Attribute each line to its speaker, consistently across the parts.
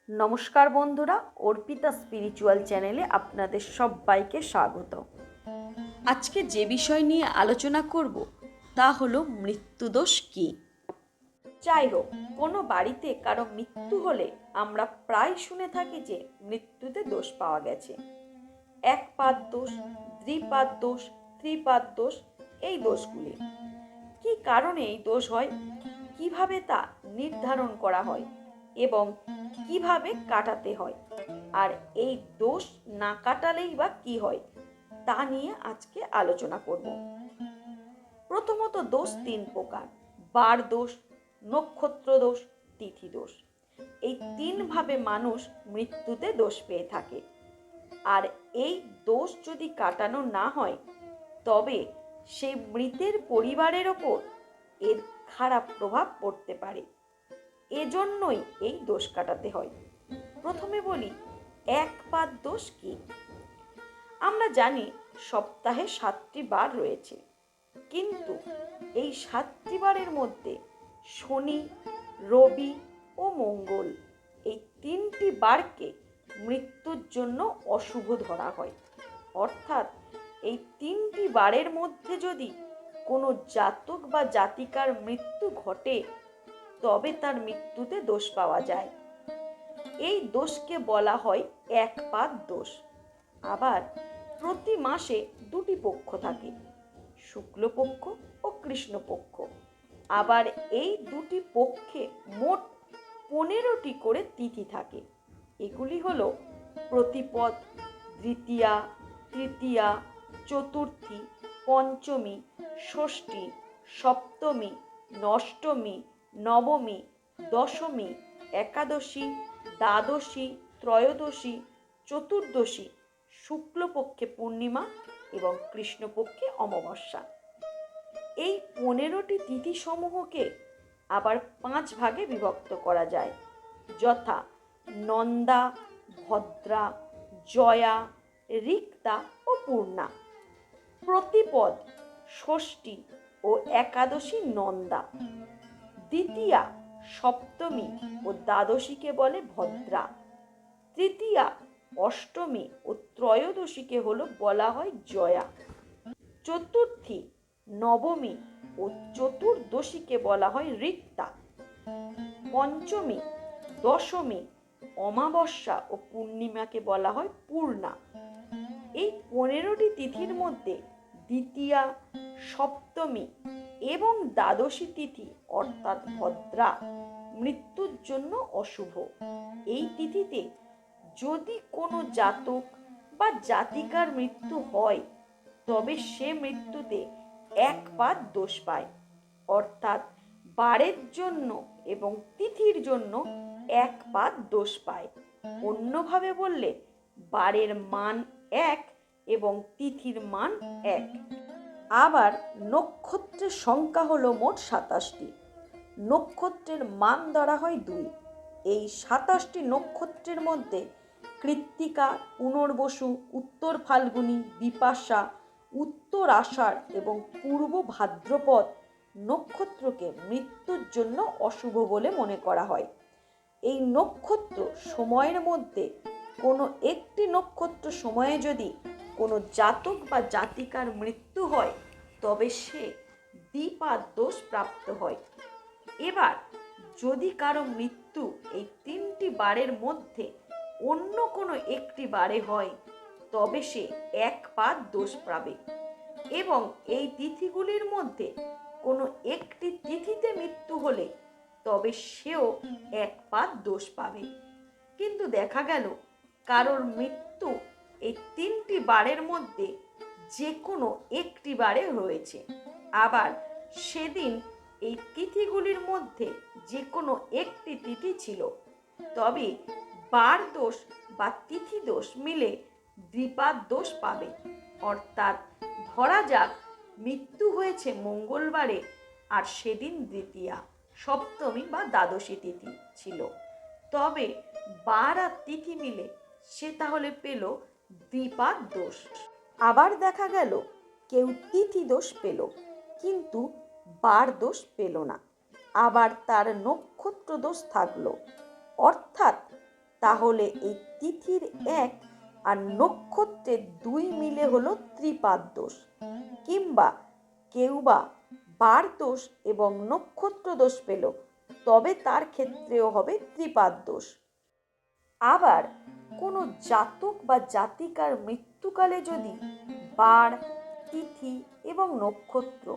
Speaker 1: নমস্কার বন্ধুরা, অর্পিতা স্পিরিচুয়াল চ্যানেলে আপনাদের সবাইকে স্বাগত। আজকে যে বিষয় নিয়ে আলোচনা করব তা হলো মৃত্যুদোষ কী। যাই হোক, কোনো বাড়িতে কারো মৃত্যু হলে আমরা প্রায় শুনে থাকি যে মৃত্যুতে দোষ পাওয়া গেছে। একপাদ দোষ, দ্বিপাদ দোষ, ত্রিপাদ দোষ, এই দোষগুলি কী কারণে এই দোষ হয়, কিভাবে তা নির্ধারণ করা হয় এবং কিভাবে কাটাতে হয়, আর এই দোষ না কাটালেই বা কি হয় তা নিয়ে আজকে আলোচনা করব। প্রথমত দোষ তিন প্রকার: বার দোষ, নক্ষত্র দোষ, তিথি দোষ। এই তিনভাবে মানুষ মৃত্যুতে দোষ পেয়ে থাকে। আর এই দোষ যদি কাটানো না হয় তবে সেই মৃতের পরিবারের ওপর এর খারাপ প্রভাব পড়তে পারে। এজন্যই এই দোষ কাটাতে হয়। প্রথমে বলি একপাদ দোষ কি। আমরা জানি সপ্তাহে 7টি বার রয়েছে, কিন্তু এই 7টি বারের মধ্যে শনি, রবি ও মঙ্গল এই 3টি বারকে মৃত্যুর জন্য অশুভ ধরা হয়। অর্থাৎ এই 3টি বারের মধ্যে যদি কোনো জাতক বা জাতিকার মৃত্যু ঘটে তবে তার মৃত্যুতে দোষ পাওয়া যায়। এই দোষকে বলা হয় একপাদ দোষ। আবার প্রতি মাসে 2টি পক্ষ থাকে, শুক্লপক্ষ ও কৃষ্ণপক্ষ। আবার এই 2টি পক্ষে মোট 15টি করে তিথি থাকে। এগুলি হলো প্রতিপদ, দ্বিতীয়া, তৃতীয়া, চতুর্থী, পঞ্চমী, ষষ্ঠী, সপ্তমী, অষ্টমী, নবমী, দশমী, একাদশী, দ্বাদশী, ত্রয়োদশী, চতুর্দশী, শুক্লপক্ষে পূর্ণিমা এবং কৃষ্ণপক্ষে অমাবস্যা। এই 15টি তিথিসমূহকে আবার 5 ভাগে বিভক্ত করা যায়, যথা নন্দা, ভদ্রা, জয়া, রিক্তা ও পূর্ণা। প্রতিপদ, ষষ্ঠী ও একাদশী নন্দা, দ্বিতীয়া, সপ্তমী ও দ্বাদশীকে বলে ভদ্রা, তৃতীয়া, অষ্টমী ও ত্রয়োদশীকে বলা হয় জয়া, চতুর্থী, নবমী ও চতুর্দশীকে বলা হয় রিক্তা, পঞ্চমী, দশমী, অমাবস্যা ও পূর্ণিমাকে বলা হয় পূর্ণা। এই 15টি তিথির মধ্যে দ্বিতীয়া, সপ্তমী এবং দ্বাদশী তিথি অর্থাৎ ভদ্রা মৃত্যুর জন্য অশুভ। এই তিথিতে যদি কোনো জাতক বা জাতিকার মৃত্যু হয় তবে সে মৃত্যুতে একপাদ দোষ পায়, অর্থাৎ বারের জন্য এবং তিথির জন্য একপাদ দোষ পায়। অন্যভাবে বললে বারের মান 1 এবং তিথির মান 1। আবার নক্ষত্রের সংখ্যা হলো মোট 27টি। নক্ষত্রের মান ধরা হয় 2। এই 27টি নক্ষত্রের মধ্যে কৃত্তিকা, পুনর্বসু, উত্তর ফাল্গুনী, বিপাশা, উত্তর আষাঢ় এবং পূর্ব ভাদ্রপদ নক্ষত্রকে মৃত্যুর জন্য অশুভ বলে মনে করা হয়। এই নক্ষত্র সময়ের মধ্যে কোনো একটি নক্ষত্র সময়ে যদি কোনো জাতক বা জাতিকার মৃত্যু হয় তবে সে দ্বিপাদ দোষ প্রাপ্ত হয়। এবার যদি কারো মৃত্যু এই 3টি বারের মধ্যে অন্য কোনো একটি বারে হয় তবে সে একপাদ দোষ পাবে, এবং এই তিথিগুলির মধ্যে কোনো একটি তিথিতে মৃত্যু হলে তবে সেও একপাদ দোষ পাবে। কিন্তু দেখা গেল কারোর মৃত্যু এই 3টি বারের মধ্যে যে কোনো একটি বারে হয়েছে, আবার সেদিন এই তিথিগুলির মধ্যে যে কোনো একটি তিথি ছিল, তবে বার দোষ বা তিথি দোষ মিলে দ্বিপাদ দোষ পাবে। অর্থাৎ ধরা যাক মৃত্যু হয়েছে মঙ্গলবারে আর সেদিন দ্বিতীয়া, সপ্তমী বা দ্বাদশী তিথি ছিল, তবে বার আর তিথি মিলে সে তাহলে পেল দ্বিপাদ দোষ। আবার দেখা গেল কেউ তিথি দোষ পেল কিন্তু বার দোষ পেল না, আবার তার নক্ষত্র দোষ থাকলো। অর্থাৎ তাহলে এই তিথির 1 আর নক্ষত্রের 2 মিলে হলো ত্রিপাদ দোষ। কিংবা কেউ বা বার দোষ এবং নক্ষত্র দোষ পেল, তবে তার ক্ষেত্রেও হবে ত্রিপাদ দোষ। আবার কোনো জাতক বা জাতিকার মৃত্যুকালে যদি বার, তিথি এবং নক্ষত্র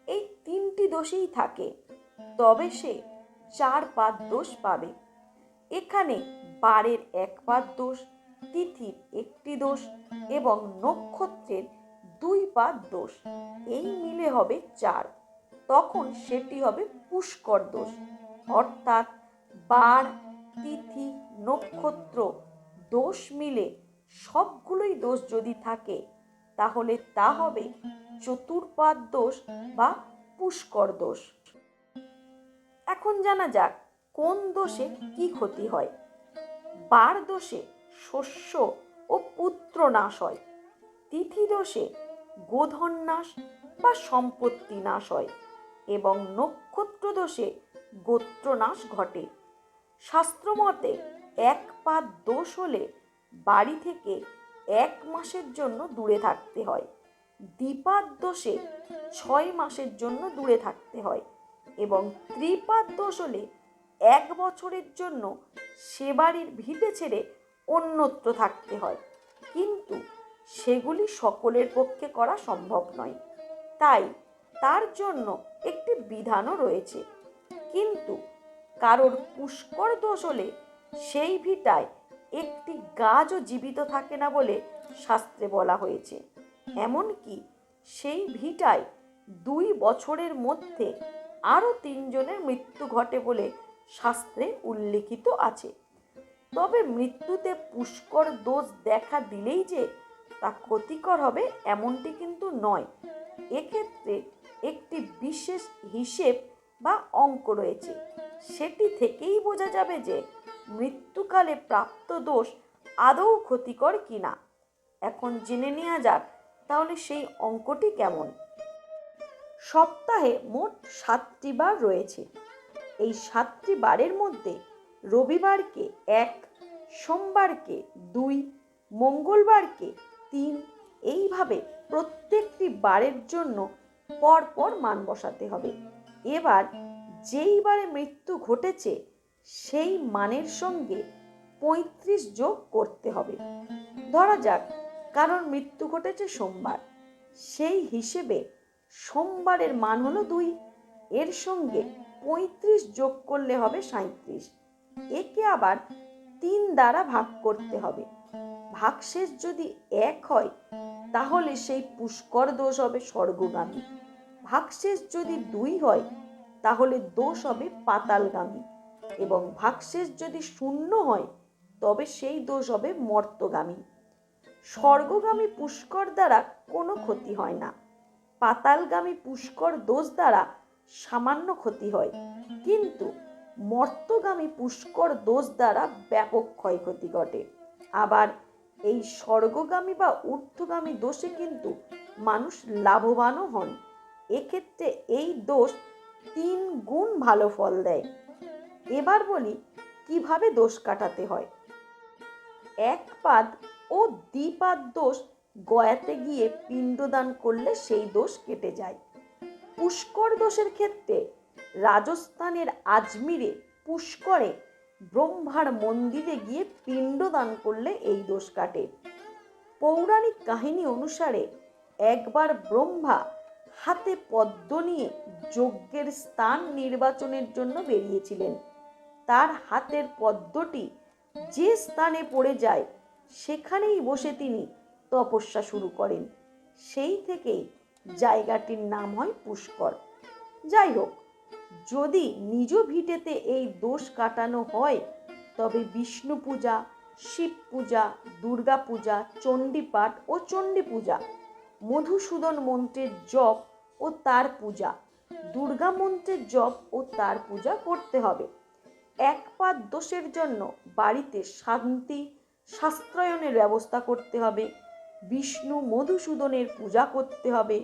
Speaker 1: এই 3টি দোষেই থাকে, তবে সে 4 পাদ দোষ পাবে। এখানে বারের 1 পাদ দোষ, তিথির 1টি দোষ এবং নক্ষত্রের 2 পাদ দোষ, এই মিলে হবে 4। তখন সেটি হবে পুষ্কর দোষ। অর্থাৎ বার, তিথি, নক্ষত্র দোষ মিলে সবগুলোই দোষ যদি থাকে, তাহলে তা হবে চতুর্পাদ দোষ বা পুষ্কর দোষ। এখন জানা যাক কোন দোষে কি ক্ষতি হয়। বার দোষে শস্য ও পুত্র নাশ হয়। তিথি দোষে গোধন নাশ বা সম্পত্তি নাশ হয় এবং নক্ষত্র দোষে গোত্র নাশ ঘটে। শাস্ত্রমতে 1 পাদ দোষ হলে বাড়ি থেকে 1 মাসের জন্য দূরে থাকতে হয়। দ্বিপাদ দোষে 6 মাসের জন্য দূরে থাকতে হয় এবং ত্রিপাদ দোষ হলে 1 বছরের জন্য সে বাড়ির ভিটে ছেড়ে অন্যত্র থাকতে হয়। কিন্তু সেগুলি সকলের পক্ষে করা সম্ভব নয়, তাই তার জন্য একটি বিধানও রয়েছে। কিন্তু কারোর পুষ্কর দোষ হলে সেই ভিটায় একটি গাছও জীবিত থাকে না বলে শাস্ত্রে বলা হয়েছে। এমনকি সেই ভিটায় 2 বছরের মধ্যে আরও 3 জনের মৃত্যু ঘটে বলে শাস্ত্রে উল্লেখিত আছে। তবে মৃত্যুতে পুষ্কর দোষ দেখা দিলেই যে তা ক্ষতিকর হবে এমনটি কিন্তু নয়। এক্ষেত্রে একটি বিশেষ হিসেব বা অঙ্ক রয়েছে, সেটি থেকেই বোঝা যাবে যে মৃত্যুকালে প্রাপ্ত দোষ আদৌ ক্ষতিকর কিনা। এখন জেনে নেওয়া যাক তাহলে সেই অঙ্কটি কেমন। সপ্তাহে মোট 7টি বার রয়েছে। এই 7টি বারের মধ্যে রবিবারকে 1, সোমবারকে 2, মঙ্গলবারকে 3, এইভাবে প্রত্যেকটি বারের জন্য পরপর মান বসাতে হবে। এবার যেই বারে মৃত্যু ঘটেছে সেই মানের সঙ্গে 35 যোগ করতে হবে। ধরা যাক কারণ মৃত্যু ঘটেছে সোমবার, সেই হিসেবে সোমবারের মান হলো 2, এর সঙ্গে 35 যোগ করলে হবে 37। একে আবার 3 দ্বারা ভাগ করতে হবে। ভাগশেষ যদি 1 হয় তাহলে সেই পুষ্কর দোষ হবে স্বর্গগামী। ভাগশেষ যদি 2 হয় তাহলে দোষ হবে পাতালগামী এবং ভাগশেষ যদি 0 হয় তবে সেই দোষ হবে মর্তগামী। স্বর্গগামী পুষ্কর দ্বারা কোনো ক্ষতি হয় না। পাতালগামী পুষ্কর দোষ দ্বারা সামান্য ক্ষতি হয়, কিন্তু মর্তগামী পুষ্কর দোষ দ্বারা ব্যাপক ক্ষয়ক্ষতি ঘটে। আবার এই স্বর্গগামী বা ঊর্ধ্বগামী দোষে কিন্তু মানুষ লাভবানও হন। এক্ষেত্রে এই দোষ 3 গুণ ভালো ফল দেয়। এবার বলি কিভাবে দোষ কাটাতে হয়। 1 পাদ ও দ্বিপাদ দোষ গয়াতে গিয়ে পিণ্ডদান করলে সেই দোষ কেটে যায়। পুষ্কর দোষের ক্ষেত্রে রাজস্থানের আজমিরে পুষ্করে ব্রহ্মার মন্দিরে গিয়ে পিণ্ডদান করলে এই দোষ কাটে। পৌরাণিক কাহিনী অনুসারে একবার ব্রহ্মা হাতে পদ্ম নিয়ে যজ্ঞের স্থান নির্বাচনের জন্য বেরিয়েছিলেন। তার হাতের পদ্মটি যে স্থানে পড়ে যায় সেখানেই বসে তিনি তপস্যা শুরু করেন। সেই থেকেই জায়গাটির নাম হয় পুষ্কর। যাই হোক, যদি নিজ ভিটেতে এই দোষ কাটানো হয় তবে বিষ্ণু পূজা, শিব পূজা, দুর্গা পূজা, চণ্ডীপাঠ ও চণ্ডী পূজা, মধুসূদন মন্ত্রের জপ ও তার পূজা, দুর্গা মন্ত্রের জপ ও তার পূজা করতে হবে। 1 পাদ দোষের জন্য বাড়িতে শান্তি শাস্ত্রায়নের ব্যবস্থা করতে হবে, বিষ্ণু মধুসূদনের পূজা করতে হবে,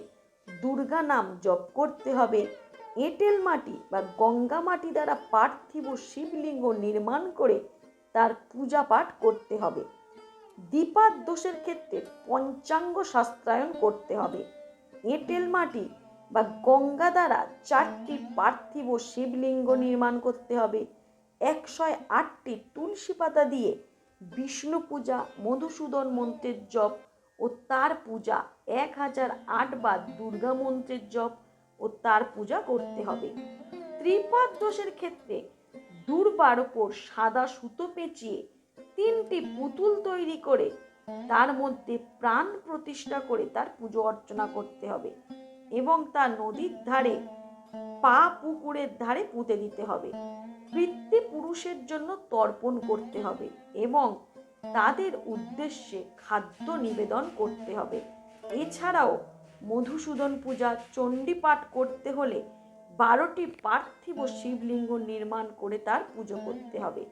Speaker 1: দুর্গা নাম জপ করতে হবে, এঁটেল মাটি বা গঙ্গা মাটি দ্বারা পার্থিব শিবলিঙ্গ নির্মাণ করে তার পূজা পাঠ করতে হবে। দীপার দোষের ক্ষেত্রে পঞ্চাঙ্গ শাস্ত্রায়ণ করতে হবে। এঁটেল মাটি বা গঙ্গা দ্বারা 4টি পার্থিব শিবলিঙ্গ নির্মাণ করতে হবে। 108টি তুলসী পাতা দিয়ে বিষ্ণু পূজা, মধুসূদন মন্ত্রের জপ ও তার পূজা, 1008 বার দুর্গা মন্ত্রের জপ ও তার পূজা করতে হবে। ত্রিপাদ দোষের ক্ষেত্রে দুর্বার ওপর সাদা সুতো পেঁচিয়ে 3টি পুতুল তৈরি করে তার মধ্যে প্রাণ প্রতিষ্ঠা করে তার পুজো অর্চনা করতে হবে এবং তা নদীর ধারে পা পুকুরের ধারে পুঁতে দিতে হবে। পিতৃপুরুষের জন্য তর্পণ করতে হবে এবং তাদের উদ্দেশ্যে খাদ্য নিবেদন করতে হবে। এছাড়াও মধুসূদন পূজা, চণ্ডী পাঠ করতে হলে 12টি পার্থিব শিবলিঙ্গ নির্মাণ করে তার পুজো করতে হবে।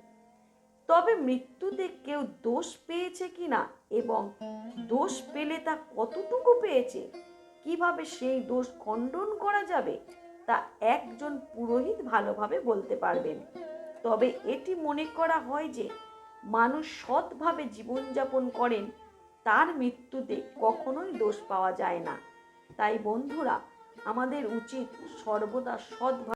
Speaker 1: তবে মৃত্যুতে কেউ দোষ পেয়েছে কিনা এবং দোষ পেলে তা কতটুকু পেয়েছে, কিভাবে সেই দোষ খণ্ডন করা যাবে, তা একজন পুরোহিত ভালোভাবে বলতে পারবেন। তবে এটি মনে করা হয় যে মানুষ সৎভাবে জীবনযাপন করেন, তার মৃত্যুতে কখনোই দোষ পাওয়া যায় না। তাই বন্ধুরা, আমাদের উচিত সর্বদা সৎভাবে